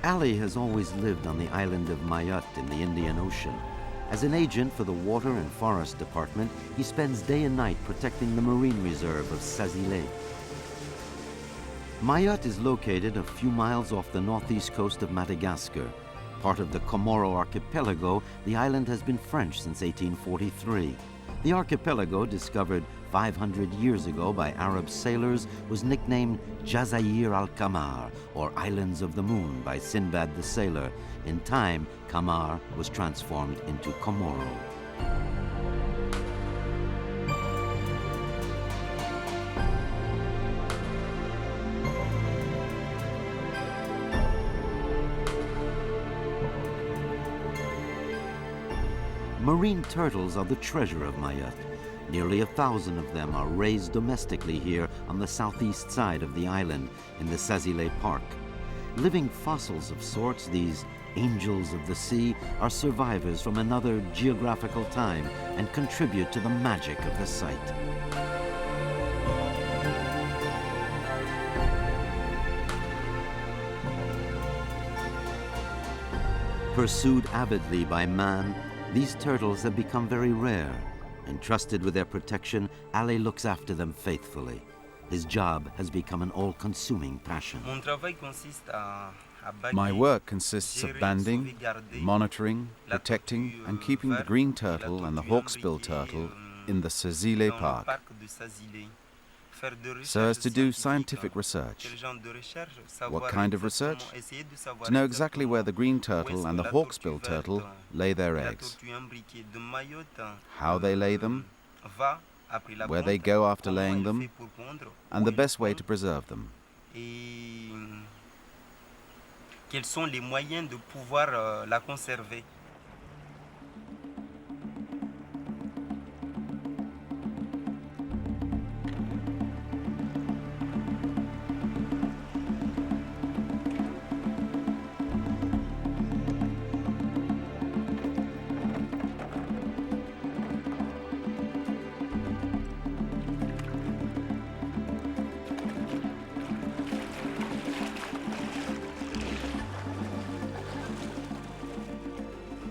Ali has always lived on the island of Mayotte in the Indian Ocean. As an agent for the Water and Forest Department, he spends day and night protecting the marine reserve of Saziley. Mayotte is located a few miles off the northeast coast of Madagascar. Part of the Comoro archipelago, the island has been French since 1843. The archipelago, discovered 500 years ago by Arab sailors, was nicknamed Jazair al-Qamar, or Islands of the Moon, by Sinbad the Sailor. In time, Qamar was transformed into Comoro. Marine turtles are the treasure of Mayotte. Nearly 1,000 of them are raised domestically here on the southeast side of the island in the Saziley Park. Living fossils of sorts, these angels of the sea are survivors from another geographical time and contribute to the magic of the site. Pursued avidly by man, these turtles have become very rare. Entrusted with their protection, Ali looks after them faithfully. His job has become an all-consuming passion. My work consists of banding, monitoring, protecting and keeping the green turtle and the hawksbill turtle in the Saziley Park, so as to do scientific research. What kind of research? To know exactly where the green turtle and the hawksbill turtle lay their eggs, how they lay them, where they go after laying them, and the best way to preserve them. Quels sont les moyens de pouvoir la conserver?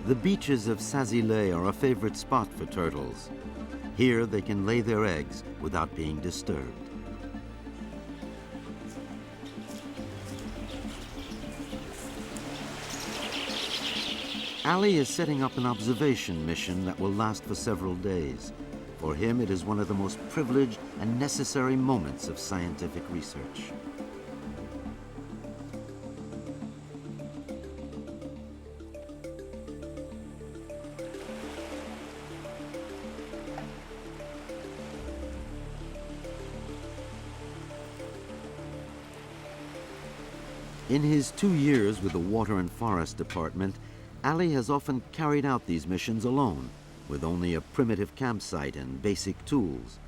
The beaches of Saziley are a favorite spot for turtles. Here they can lay their eggs without being disturbed. Ali is setting up an observation mission that will last for several days. For him, it is one of the most privileged and necessary moments of scientific research. In his 2 years with the Water and Forest Department, Ali has often carried out these missions alone, with only a primitive campsite and basic tools.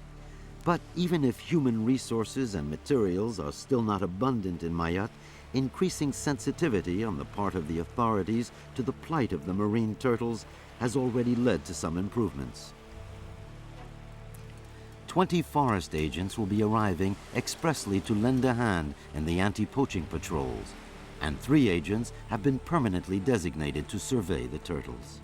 But even if human resources and materials are still not abundant in Mayotte, increasing sensitivity on the part of the authorities to the plight of the marine turtles has already led to some improvements. 20 forest agents will be arriving expressly to lend a hand in the anti-poaching patrols, and 3 agents have been permanently designated to survey the turtles.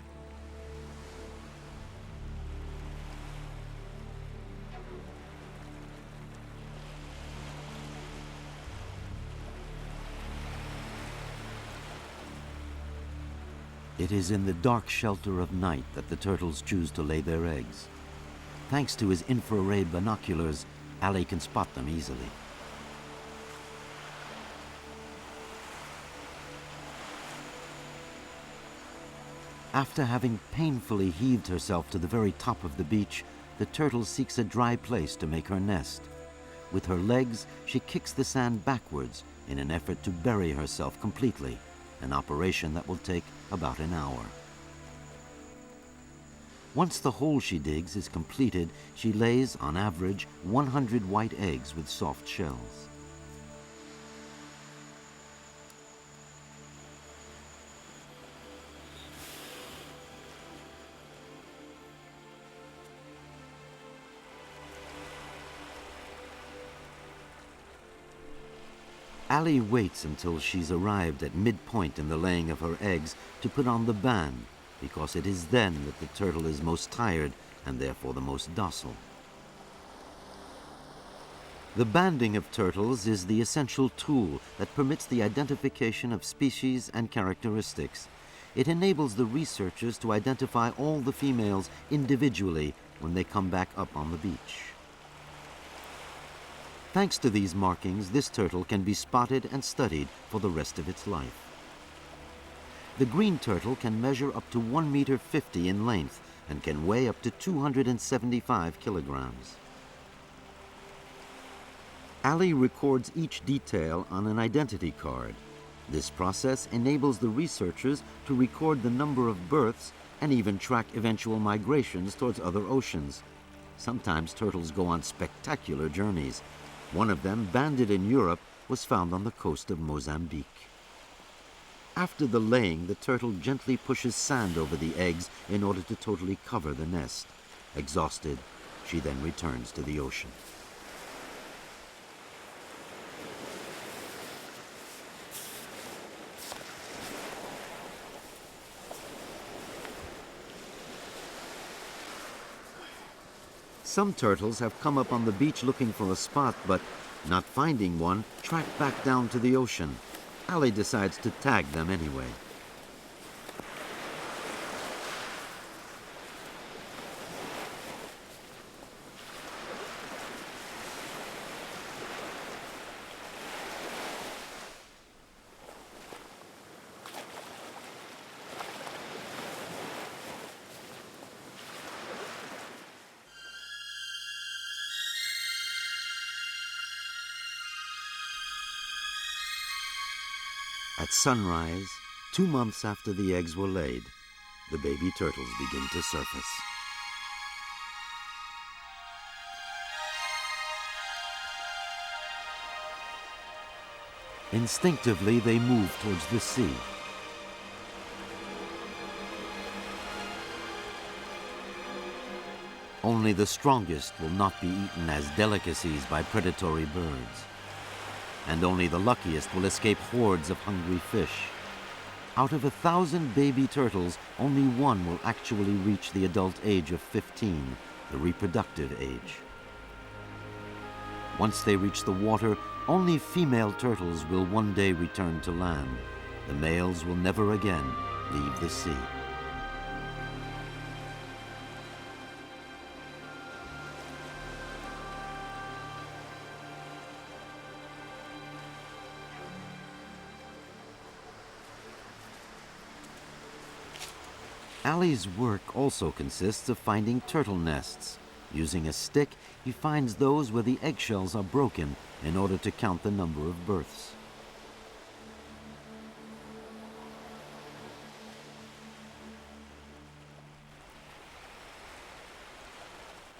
It is in the dark shelter of night that the turtles choose to lay their eggs. Thanks to his infrared binoculars, Ali can spot them easily. After having painfully heaved herself to the very top of the beach, the turtle seeks a dry place to make her nest. With her legs, she kicks the sand backwards in an effort to bury herself completely, an operation that will take about an hour. Once the hole she digs is completed, she lays, on average, 100 white eggs with soft shells. Ali waits until she's arrived at midpoint in the laying of her eggs to put on the band, because it is then that the turtle is most tired and therefore the most docile. The banding of turtles is the essential tool that permits the identification of species and characteristics. It enables the researchers to identify all the females individually when they come back up on the beach. Thanks to these markings, this turtle can be spotted and studied for the rest of its life. The green turtle can measure up to 1.50 meters in length and can weigh up to 275 kilograms. Ali records each detail on an identity card. This process enables the researchers to record the number of births and even track eventual migrations towards other oceans. Sometimes turtles go on spectacular journeys. One of them, banded in Europe, was found on the coast of Mozambique. After the laying, the turtle gently pushes sand over the eggs in order to totally cover the nest. Exhausted, she then returns to the ocean. Some turtles have come up on the beach looking for a spot, but not finding one, track back down to the ocean. Ali decides to tag them anyway. At sunrise, 2 months after the eggs were laid, the baby turtles begin to surface. Instinctively, they move towards the sea. Only the strongest will not be eaten as delicacies by predatory birds. And only the luckiest will escape hordes of hungry fish. Out of 1,000 baby turtles, only one will actually reach the adult age of 15, the reproductive age. Once they reach the water, only female turtles will one day return to land. The males will never again leave the sea. Ali's work also consists of finding turtle nests. Using a stick, he finds those where the eggshells are broken in order to count the number of births.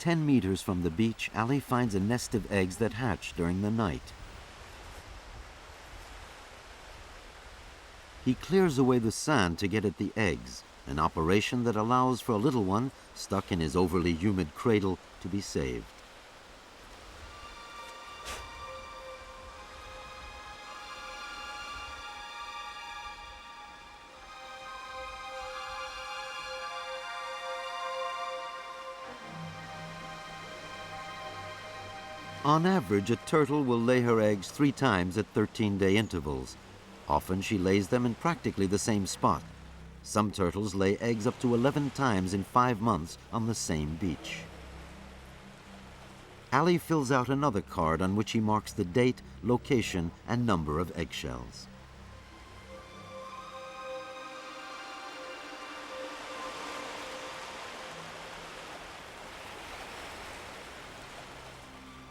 "10 meters from the beach, Ali finds a nest of eggs that hatch during the night. He clears away the sand to get at the eggs, an operation that allows for a little one stuck in his overly humid cradle to be saved. On average, a turtle will lay her eggs 3 times at 13-day intervals. Often she lays them in practically the same spot. Some turtles lay eggs up to 11 times in 5 months on the same beach. Ali fills out another card on which he marks the date, location, and number of eggshells.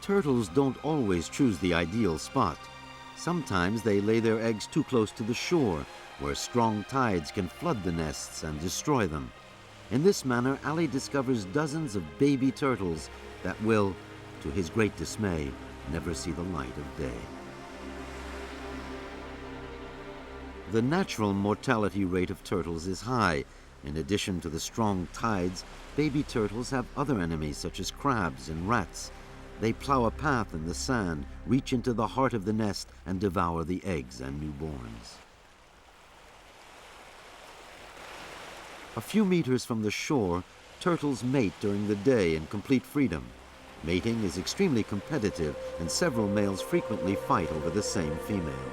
Turtles don't always choose the ideal spot. Sometimes they lay their eggs too close to the shore, where strong tides can flood the nests and destroy them. In this manner, Ali discovers dozens of baby turtles that will, to his great dismay, never see the light of day. The natural mortality rate of turtles is high. In addition to the strong tides, baby turtles have other enemies such as crabs and rats. They plow a path in the sand, reach into the heart of the nest, and devour the eggs and newborns. A few meters from the shore, turtles mate during the day in complete freedom. Mating is extremely competitive, and several males frequently fight over the same female.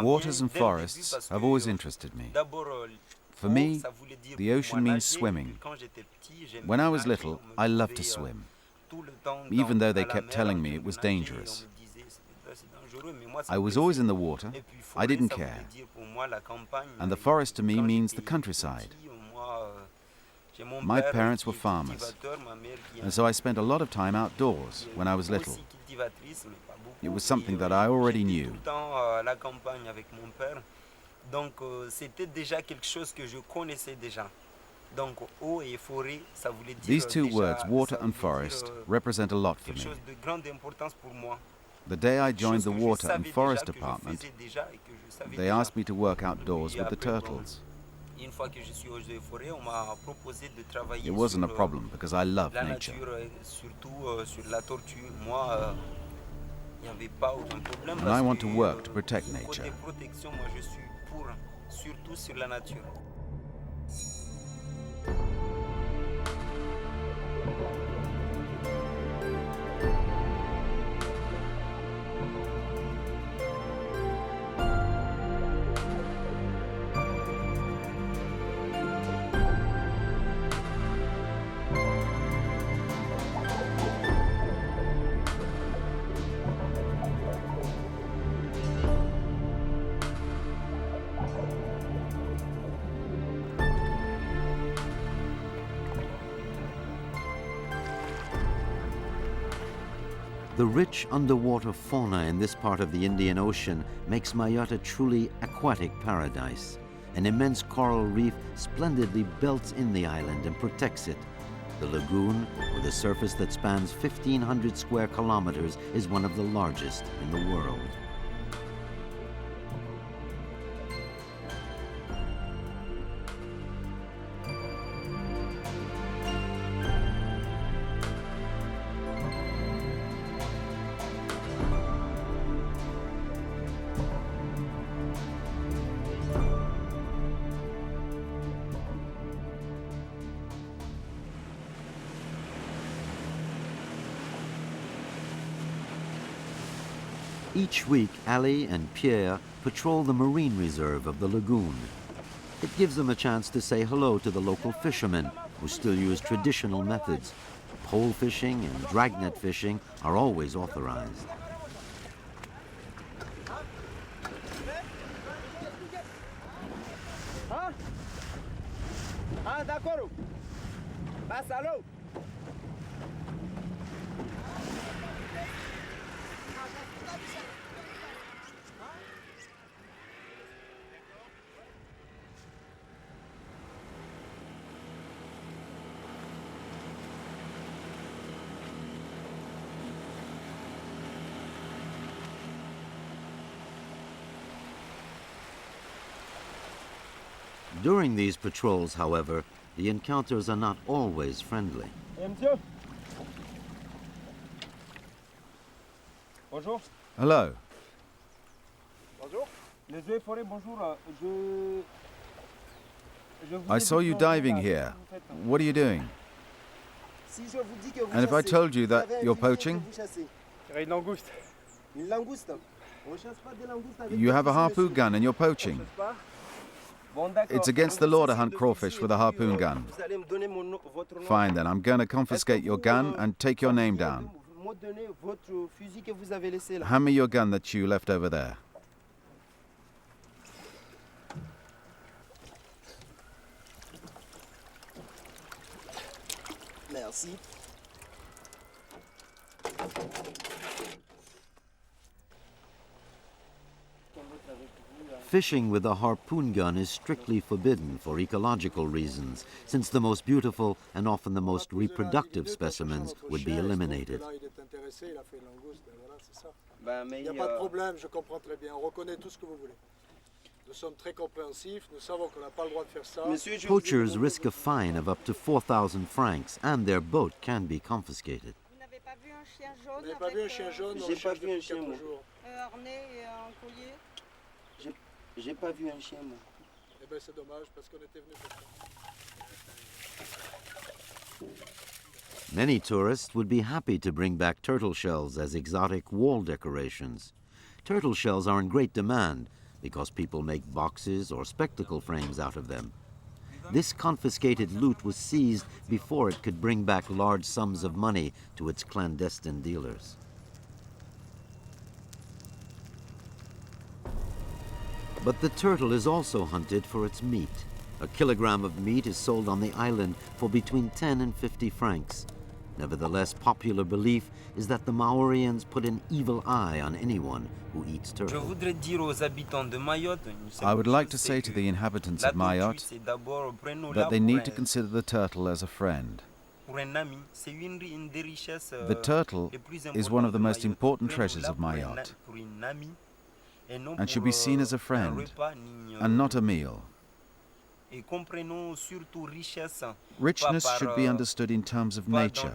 Waters and forests have always interested me. For me, the ocean means swimming. When I was little, I loved to swim, even though they kept telling me it was dangerous. I was always in the water, I didn't care. And the forest to me means the countryside. My parents were farmers, and so I spent a lot of time outdoors when I was little. It was something that I already knew. These two words, water and forest, represent a lot for me. The day I joined the Water and Forest Department, they asked me to work outdoors with the turtles. It wasn't a problem because I love nature. And I want to work to protect nature. The rich underwater fauna in this part of the Indian Ocean makes Mayotte a truly aquatic paradise. An immense coral reef splendidly belts in the island and protects it. The lagoon, with a surface that spans 1,500 square kilometers, is one of the largest in the world. Each week, Ali and Pierre patrol the marine reserve of the lagoon. It gives them a chance to say hello to the local fishermen who still use traditional methods. Pole fishing and dragnet fishing are always authorized. During these patrols, however, the encounters are not always friendly. Bonjour. Hello. Bonjour. I saw you diving here. What are you doing? And if I told you that you're poaching? You have a harpoon gun and you're poaching. It's against the law to hunt crawfish with a harpoon gun. Fine then, I'm going to confiscate your gun and take your name down. Hand me your gun that you left over there. Merci. Fishing with a harpoon gun is strictly forbidden for ecological reasons, since the most beautiful and often the most reproductive specimens would be eliminated. Poachers risk a fine of up to 4,000 francs, and their boat can be confiscated. J'ai pas vu un chien, moi. Eh ben c'est dommage parce qu'on était venu pour ça. Many tourists would be happy to bring back turtle shells as exotic wall decorations. Turtle shells are in great demand because people make boxes or spectacle frames out of them. This confiscated loot was seized before it could bring back large sums of money to its clandestine dealers. But the turtle is also hunted for its meat. A kilogram of meat is sold on the island for between 10 and 50 francs. Nevertheless, popular belief is that the Maorians put an evil eye on anyone who eats turtle. I would like to say to the inhabitants of Mayotte that they need to consider the turtle as a friend. The turtle is one of the most important treasures of Mayotte and should be seen as a friend and not a meal. Richness should be understood in terms of nature,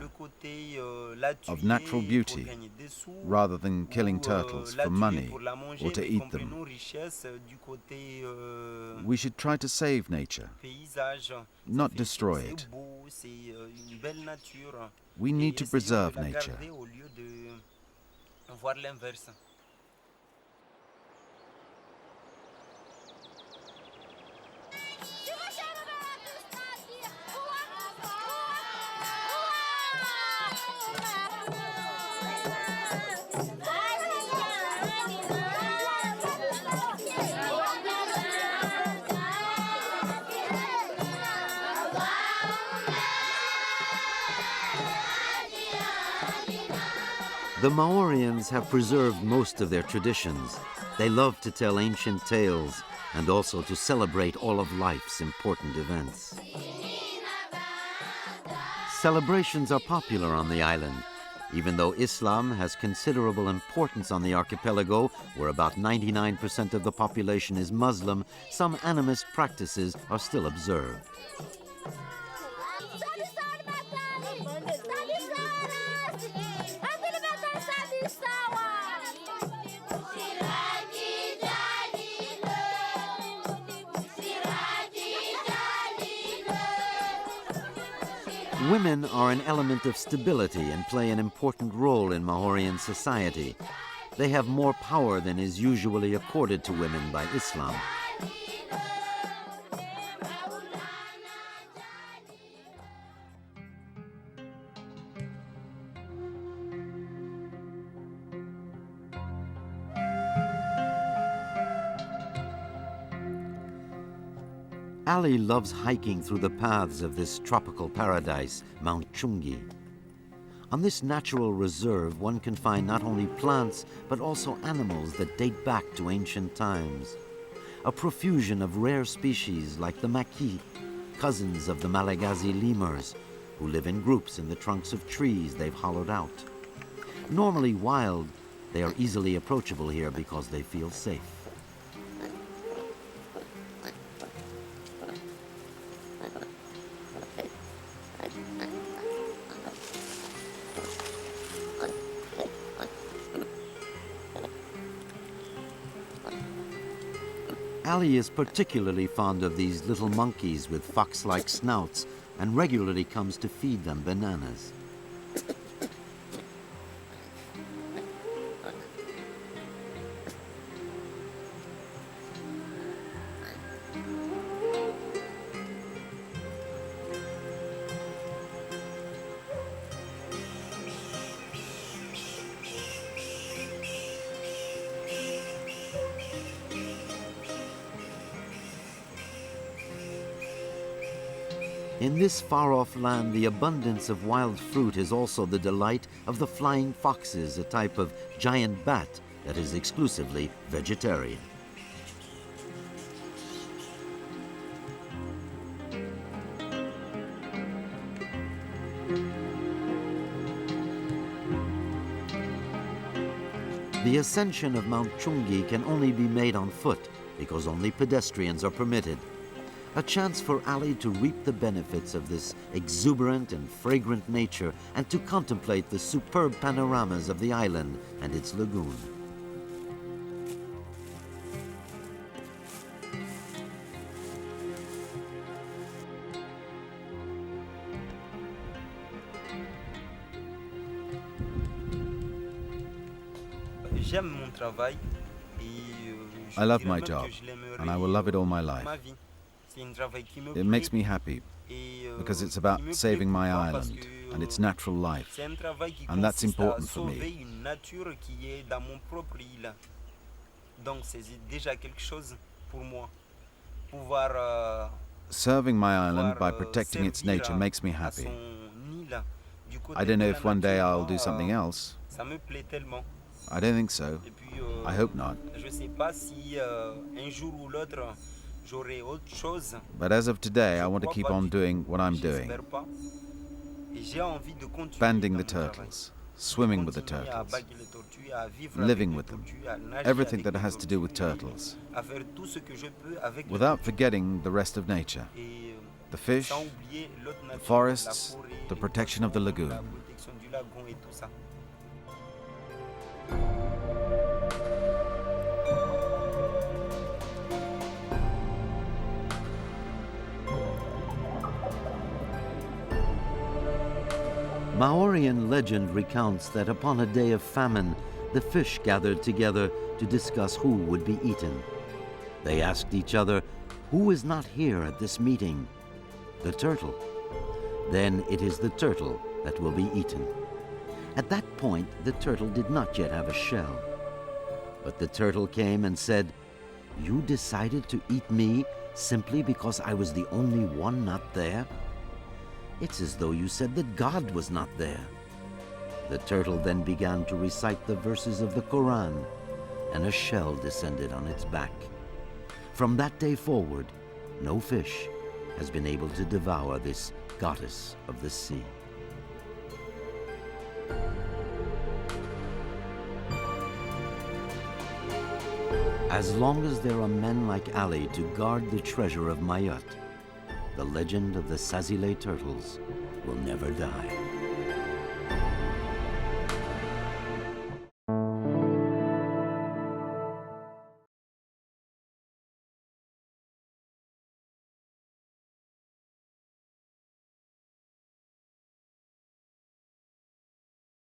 of natural beauty, rather than killing turtles for money or to eat them. We should try to save nature, not destroy it. We need to preserve nature. The Maorians have preserved most of their traditions. They love to tell ancient tales and also to celebrate all of life's important events. Celebrations are popular on the island. Even though Islam has considerable importance on the archipelago, where about 99% of the population is Muslim, some animist practices are still observed. Women are an element of stability and play an important role in Maorian society. They have more power than is usually accorded to women by Islam. Ali loves hiking through the paths of this tropical paradise, Mount Chungi. On this natural reserve, one can find not only plants, but also animals that date back to ancient times. A profusion of rare species like the maki, cousins of the Malagasy lemurs, who live in groups in the trunks of trees they've hollowed out. Normally wild, they are easily approachable here because they feel safe. Ali is particularly fond of these little monkeys with fox-like snouts and regularly comes to feed them bananas. In this far-off land, the abundance of wild fruit is also the delight of the flying foxes, a type of giant bat that is exclusively vegetarian. The ascension of Mount Chungi can only be made on foot because only pedestrians are permitted. A chance for Ali to reap the benefits of this exuberant and fragrant nature and to contemplate the superb panoramas of the island and its lagoon. J'aime mon travail I love my job, and I will love it all my life. It makes me happy because it's about saving my island and its natural life, and that's important for me. Serving my island by protecting its nature makes me happy. I don't know if one day I'll do something else. I don't think so. I hope not. But as of today, I want to keep on doing what I'm doing. Banding the turtles, swimming with the turtles, living with them, everything that has to do with turtles, without forgetting the rest of nature, the fish, the forests, the protection of the lagoon. Maorian legend recounts that upon a day of famine, the fish gathered together to discuss who would be eaten. They asked each other, "Who is not here at this meeting?" "The turtle." "Then it is the turtle that will be eaten." At that point, the turtle did not yet have a shell. But the turtle came and said, "You decided to eat me simply because I was the only one not there? It's as though you said that God was not there." The turtle then began to recite the verses of the Quran, and a shell descended on its back. From that day forward, no fish has been able to devour this goddess of the sea. As long as there are men like Ali to guard the treasure of Mayotte, the legend of the Saziley turtles will never die.